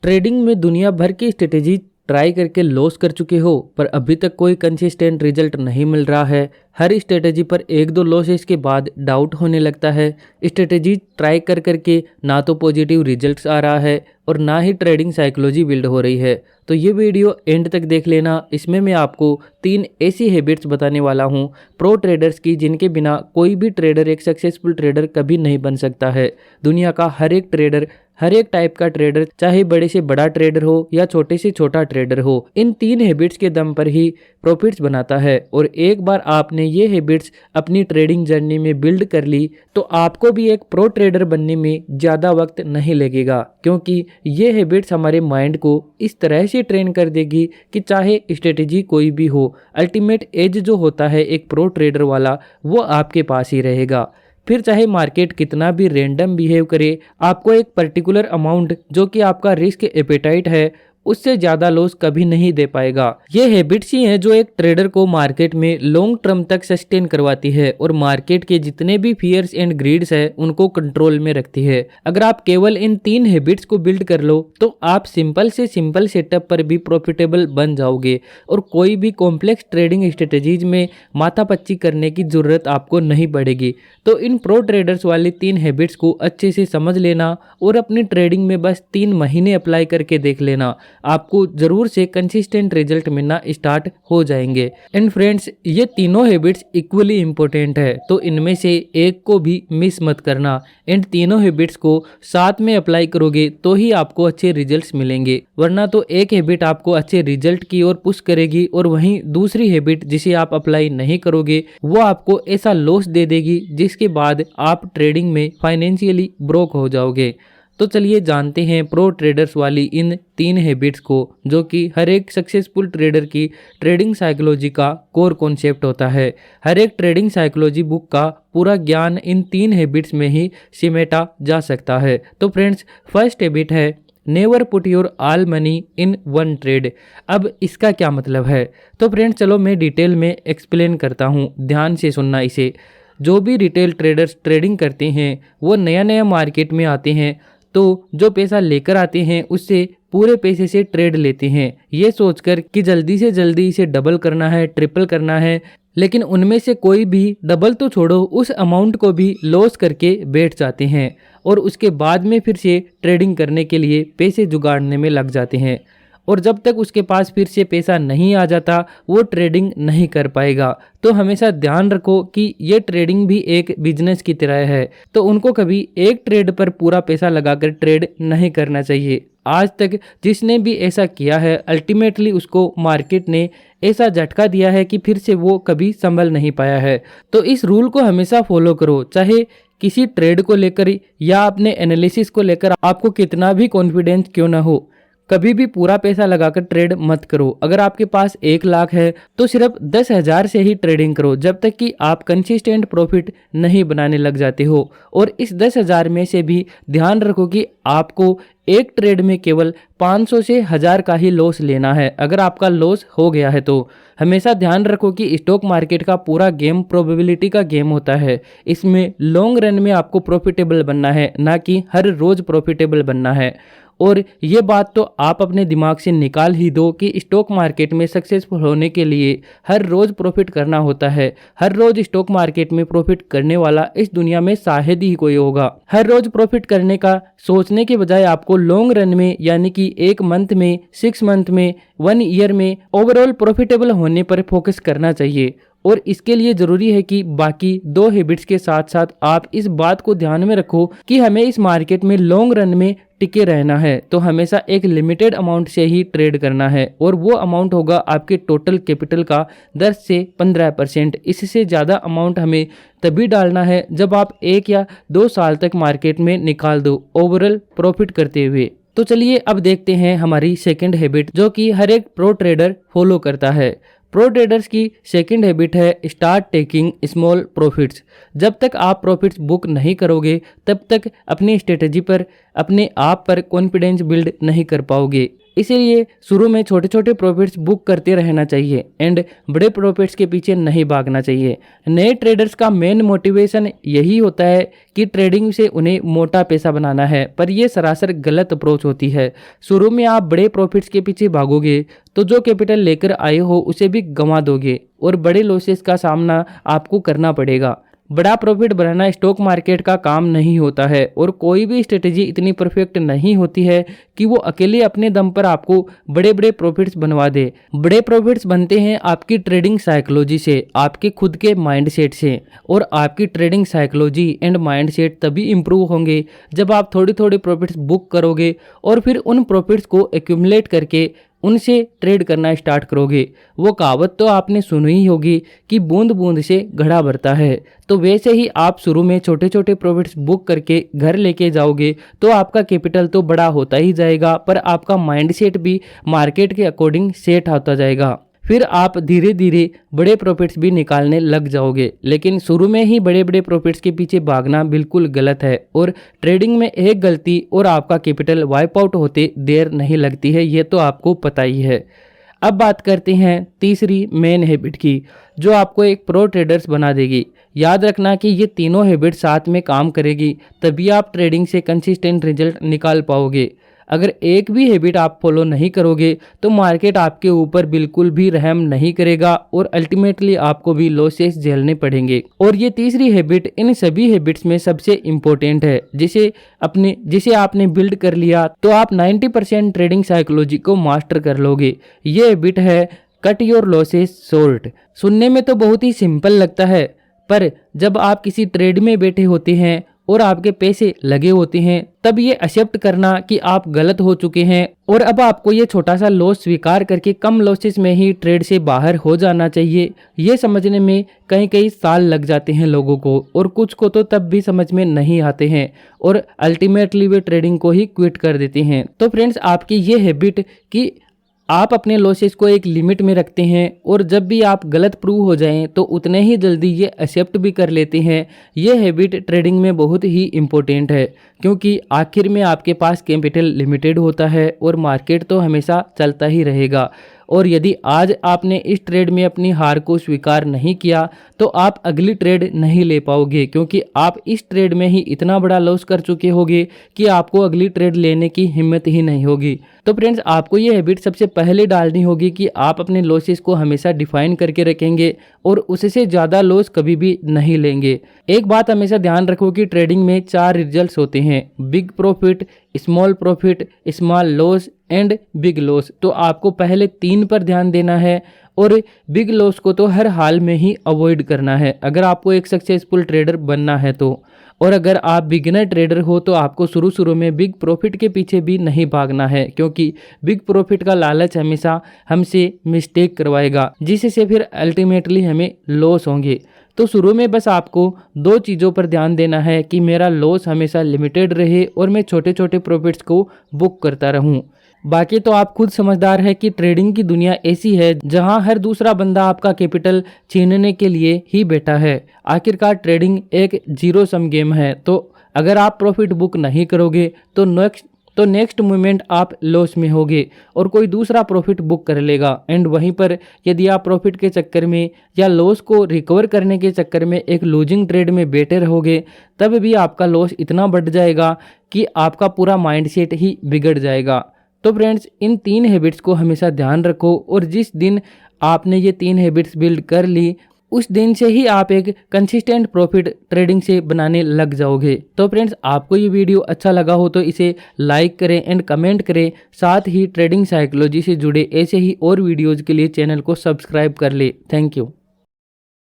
Trading में दुनिया भर की स्ट्रेटेजी ट्राई करके लॉस कर चुके हो पर अभी तक कोई कंसिस्टेंट रिजल्ट नहीं मिल रहा है। हर स्ट्रेटेजी पर एक दो लॉसेस के बाद डाउट होने लगता है। स्ट्रेटेजी ट्राई कर करके ना तो पॉजिटिव रिजल्ट्स आ रहा है और ना ही ट्रेडिंग साइकोलॉजी बिल्ड हो रही है। तो ये वीडियो एंड तक देख लेना। इसमें मैं आपको 3 ऐसी हैबिट्स बताने वाला हूँ प्रो ट्रेडर्स की, जिनके बिना कोई भी ट्रेडर एक सक्सेसफुल ट्रेडर कभी नहीं बन सकता है। दुनिया का हर एक ट्रेडर, हर एक टाइप का ट्रेडर, चाहे बड़े से बड़ा ट्रेडर हो या छोटे से छोटा ट्रेडर हो, इन 3 हैबिट्स के दम पर ही प्रॉफिट्स बनाता है। और एक बार आपने ये हैबिट्स अपनी ट्रेडिंग जर्नी में बिल्ड कर ली तो आपको भी एक प्रो ट्रेडर बनने में ज़्यादा वक्त नहीं लगेगा, क्योंकि ये हैबिट्स हमारे माइंड को इस तरह से ट्रेन कर देगी कि चाहे स्ट्रेटेजी कोई भी हो, अल्टीमेट एज जो होता है एक प्रो ट्रेडर वाला, वो आपके पास ही रहेगा। फिर चाहे मार्केट कितना भी रैंडम बिहेव करे, आपको एक पर्टिकुलर अमाउंट जो कि आपका रिस्क एपेटाइट है उससे ज़्यादा लॉस कभी नहीं दे पाएगा। ये हैबिट्स ही हैं जो एक ट्रेडर को मार्केट में लॉन्ग टर्म तक सस्टेन करवाती है और मार्केट के जितने भी फियर्स एंड ग्रीड्स है उनको कंट्रोल में रखती है। अगर आप केवल इन 3 हैबिट्स को बिल्ड कर लो तो आप सिंपल से सिंपल सेटअप पर भी प्रॉफिटेबल बन जाओगे और कोई भी कॉम्प्लेक्स ट्रेडिंग स्ट्रेटेजीज में माथापच्ची करने की जरूरत आपको नहीं पड़ेगी। तो इन प्रो ट्रेडर्स वाली 3 हैबिट्स को अच्छे से समझ लेना और अपनी ट्रेडिंग में बस 3 महीने अप्लाई करके देख लेना, आपको जरूर से कंसिस्टेंट रिजल्ट मिलना स्टार्ट हो जाएंगे। एंड फ्रेंड्स, ये तीनों हैबिट्स इक्वली इंपॉर्टेंट है, तो इनमें से एक को भी मिस मत करना। इन तीनों हैबिट्स को साथ में अप्लाई करोगे तो ही आपको अच्छे रिजल्ट्स मिलेंगे, वरना तो एक हैबिट आपको अच्छे रिजल्ट की ओर पुश करेगी और वहीं दूसरी हैबिट जिसे आप अप्लाई नहीं करोगे वो आपको ऐसा लॉस दे देगी जिसके बाद आप ट्रेडिंग में फाइनेंशियली ब्रोक हो जाओगे। तो चलिए जानते हैं प्रो ट्रेडर्स वाली इन 3 हैबिट्स को, जो कि हर एक सक्सेसफुल ट्रेडर की ट्रेडिंग साइकोलॉजी का कोर कॉन्सेप्ट होता है। हर एक ट्रेडिंग साइकोलॉजी बुक का पूरा ज्ञान इन 3 हैबिट्स में ही सिमेटा जा सकता है। तो फ्रेंड्स, फर्स्ट हैबिट है never put your all money in one trade. अब इसका क्या मतलब है? तो फ्रेंड्स चलो मैं डिटेल में एक्सप्लेन करता हूँ, ध्यान से सुनना इसे। जो भी रिटेल ट्रेडर्स ट्रेडिंग करते हैं वो नया नया मार्केट में आते हैं, तो जो पैसा लेकर आते हैं उससे पूरे पैसे से ट्रेड लेते हैं, ये सोचकर कि जल्दी से जल्दी इसे डबल करना है, ट्रिपल करना है। लेकिन उनमें से कोई भी डबल तो छोड़ो, उस अमाउंट को भी लॉस करके बैठ जाते हैं और उसके बाद में फिर से ट्रेडिंग करने के लिए पैसे जुगाड़ने में लग जाते हैं। और जब तक उसके पास फिर से पैसा नहीं आ जाता वो ट्रेडिंग नहीं कर पाएगा। तो हमेशा ध्यान रखो कि ये ट्रेडिंग भी एक बिजनेस की तरह है, तो उनको कभी एक ट्रेड पर पूरा पैसा लगाकर ट्रेड नहीं करना चाहिए। आज तक जिसने भी ऐसा किया है अल्टीमेटली उसको मार्केट ने ऐसा झटका दिया है कि फिर से वो कभी संभल नहीं पाया है। तो इस रूल को हमेशा फॉलो करो, चाहे किसी ट्रेड को लेकर या अपने एनालिसिस को लेकर आपको कितना भी कॉन्फिडेंस क्यों ना हो। कभी भी पूरा पैसा लगाकर ट्रेड मत करो। अगर आपके पास 1 लाख है तो सिर्फ 10,000 से ही ट्रेडिंग करो, जब तक कि आप कंसिस्टेंट प्रॉफिट नहीं बनाने लग जाते हो। और इस 10,000 में से भी ध्यान रखो कि आपको एक ट्रेड में केवल 500 से 1000 का ही लॉस लेना है। अगर आपका लॉस हो गया है तो हमेशा ध्यान रखो कि स्टॉक मार्केट का पूरा गेम प्रोबेबिलिटी का गेम होता है। इसमें लॉन्ग रन में आपको प्रॉफिटेबल बनना है, ना कि हर रोज प्रॉफिटेबल बनना है। और ये बात तो आप अपने दिमाग से निकाल ही दो कि स्टॉक मार्केट में सक्सेसफुल होने के लिए हर रोज़ प्रॉफिट करना होता है। हर रोज़ स्टॉक मार्केट में प्रॉफिट करने वाला इस दुनिया में शायद ही कोई होगा। हर रोज़ प्रॉफिट करने का सोचने के बजाय आपको लॉन्ग रन में, यानी कि 1 मंथ में, 6 मंथ में, 1 ईयर में ओवरऑल प्रॉफिटेबल होने पर फोकस करना चाहिए। और इसके लिए ज़रूरी है कि बाकी 2 हैबिट्स के साथ साथ आप इस बात को ध्यान में रखो कि हमें इस मार्केट में लॉन्ग रन में टिके रहना है। तो हमेशा एक लिमिटेड अमाउंट से ही ट्रेड करना है और वो अमाउंट होगा आपके टोटल कैपिटल का 10 से 15%। इससे ज़्यादा अमाउंट हमें तभी डालना है जब आप 1 या 2 साल तक मार्केट में निकाल दो ओवरऑल प्रॉफिट करते हुए। तो चलिए अब देखते हैं हमारी सेकंड हैबिट, जो कि हर एक प्रो ट्रेडर फॉलो करता है। प्रो ट्रेडर्स की सेकंड हैबिट है स्टार्ट टेकिंग स्मॉल प्रॉफिट्स। जब तक आप प्रॉफिट्स बुक नहीं करोगे तब तक अपनी स्ट्रेटेजी पर, अपने आप पर कॉन्फिडेंस बिल्ड नहीं कर पाओगे। इसीलिए शुरू में छोटे छोटे प्रॉफिट्स बुक करते रहना चाहिए एंड बड़े प्रॉफिट्स के पीछे नहीं भागना चाहिए। नए ट्रेडर्स का मेन मोटिवेशन यही होता है कि ट्रेडिंग से उन्हें मोटा पैसा बनाना है, पर यह सरासर गलत अप्रोच होती है। शुरू में आप बड़े प्रॉफिट्स के पीछे भागोगे तो जो कैपिटल लेकर आए हो उसे भी गंवा दोगे और बड़े लॉसेस का सामना आपको करना पड़ेगा। बड़ा प्रॉफिट बनाना स्टॉक मार्केट का काम नहीं होता है और कोई भी स्ट्रेटेजी इतनी परफेक्ट नहीं होती है कि वो अकेले अपने दम पर आपको बड़े बड़े प्रॉफिट्स बनवा दे। बड़े प्रॉफिट्स बनते हैं आपकी ट्रेडिंग साइकोलॉजी से, आपके खुद के माइंडसेट से, और आपकी ट्रेडिंग साइकोलॉजी एंड माइंडसेट तभी इंप्रूव होंगे जब आप थोड़ी थोड़ी प्रॉफिट्स बुक करोगे और फिर उन प्रॉफिट्स को एक्यूमुलेट करके उनसे ट्रेड करना स्टार्ट करोगे। वो कहावत तो आपने सुनी ही होगी कि बूंद बूंद से घड़ा भरता है। तो वैसे ही आप शुरू में छोटे छोटे प्रॉफिट्स बुक करके घर लेके जाओगे तो आपका कैपिटल तो बड़ा होता ही जाएगा, पर आपका माइंडसेट भी मार्केट के अकॉर्डिंग सेट होता जाएगा। फिर आप धीरे धीरे बड़े प्रॉफिट्स भी निकालने लग जाओगे। लेकिन शुरू में ही बड़े बड़े प्रॉफिट्स के पीछे भागना बिल्कुल गलत है और ट्रेडिंग में एक गलती और आपका कैपिटल वाइप आउट होते देर नहीं लगती है, ये तो आपको पता ही है। अब बात करते हैं तीसरी मेन हैबिट की, जो आपको एक प्रो ट्रेडर्स बना देगी। याद रखना कि ये तीनों हैबिट साथ में काम करेगी, तभी आप ट्रेडिंग से कंसिस्टेंट रिजल्ट निकाल पाओगे। अगर एक भी हैबिट आप फॉलो नहीं करोगे तो मार्केट आपके ऊपर बिल्कुल भी रहम नहीं करेगा और अल्टीमेटली आपको भी लॉसेस झेलने पड़ेंगे। और ये तीसरी हैबिट इन सभी हैबिट्स में सबसे इम्पोर्टेंट है, जिसे आपने बिल्ड कर लिया तो आप 90% ट्रेडिंग साइकोलॉजी को मास्टर कर लोगे। ये हैबिट है कट योर लॉसेस शॉर्ट। सुनने में तो बहुत ही सिंपल लगता है, पर जब आप किसी ट्रेड में बैठे होते हैं और आपके पैसे लगे होते हैं तब ये एक्सेप्ट करना कि आप गलत हो चुके हैं और अब आपको ये छोटा सा लॉस स्वीकार करके कम लॉसेस में ही ट्रेड से बाहर हो जाना चाहिए, ये समझने में कई कई साल लग जाते हैं लोगों को, और कुछ को तो तब भी समझ में नहीं आते हैं और अल्टीमेटली वे ट्रेडिंग को ही क्विट कर देते हैं। तो फ्रेंड्स, आपकी ये हैबिट कि आप अपने लॉसेस को एक लिमिट में रखते हैं और जब भी आप गलत प्रूव हो जाएं तो उतने ही जल्दी ये एक्सेप्ट भी कर लेते हैं, ये हैबिट ट्रेडिंग में बहुत ही इम्पोर्टेंट है, क्योंकि आखिर में आपके पास कैपिटल लिमिटेड होता है और मार्केट तो हमेशा चलता ही रहेगा। और यदि आज आपने इस ट्रेड में अपनी हार को स्वीकार नहीं किया तो आप अगली ट्रेड नहीं ले पाओगे, क्योंकि आप इस ट्रेड में ही इतना बड़ा लॉस कर चुके होगे कि आपको अगली ट्रेड लेने की हिम्मत ही नहीं होगी। तो फ्रेंड्स, आपको ये हैबिट सबसे पहले डालनी होगी कि आप अपने लॉसेस को हमेशा डिफाइन करके रखेंगे और उससे ज़्यादा लॉस कभी भी नहीं लेंगे। एक बात हमेशा ध्यान रखो कि ट्रेडिंग में 4 रिजल्ट्स होते हैं, big profit, small profit, small loss and big loss. तो आपको पहले 3 पर ध्यान देना है और बिग लॉस को तो हर हाल में ही अवॉइड करना है अगर आपको एक सक्सेसफुल ट्रेडर बनना है तो। और अगर आप बिगिनर ट्रेडर हो तो आपको शुरू में बिग प्रॉफिट के पीछे भी नहीं भागना है, क्योंकि बिग प्रॉफिट का लालच हमेशा हमसे मिस्टेक करवाएगा, जिससे फिर अल्टीमेटली हमें लॉस होंगे। तो शुरू में बस आपको 2 चीज़ों पर ध्यान देना है कि मेरा लॉस हमेशा लिमिटेड रहे और मैं छोटे छोटे प्रॉफिट्स को बुक करता रहूं। बाकी तो आप खुद समझदार है कि ट्रेडिंग की दुनिया ऐसी है जहां हर दूसरा बंदा आपका कैपिटल छीनने के लिए ही बैठा है। आखिरकार ट्रेडिंग एक जीरो सम गेम है, तो अगर आप प्रॉफिट बुक नहीं करोगे तो नेक्स्ट मोमेंट आप लॉस में होगे और कोई दूसरा प्रॉफिट बुक कर लेगा। एंड वहीं पर यदि आप प्रॉफिट के चक्कर में या लॉस को रिकवर करने के चक्कर में एक लूजिंग ट्रेड में बैठे रहोगे तब भी आपका लॉस इतना बढ़ जाएगा कि आपका पूरा माइंडसेट ही बिगड़ जाएगा। तो फ्रेंड्स, इन 3 हैबिट्स को हमेशा ध्यान रखो और जिस दिन आपने ये 3 हैबिट्स बिल्ड कर ली उस दिन से ही आप एक कंसिस्टेंट प्रॉफिट ट्रेडिंग से बनाने लग जाओगे। तो फ्रेंड्स, आपको ये वीडियो अच्छा लगा हो तो इसे लाइक करें एंड कमेंट करें। साथ ही ट्रेडिंग साइकोलॉजी से जुड़े ऐसे ही और वीडियोज़ के लिए चैनल को सब्सक्राइब कर ले। Thank you.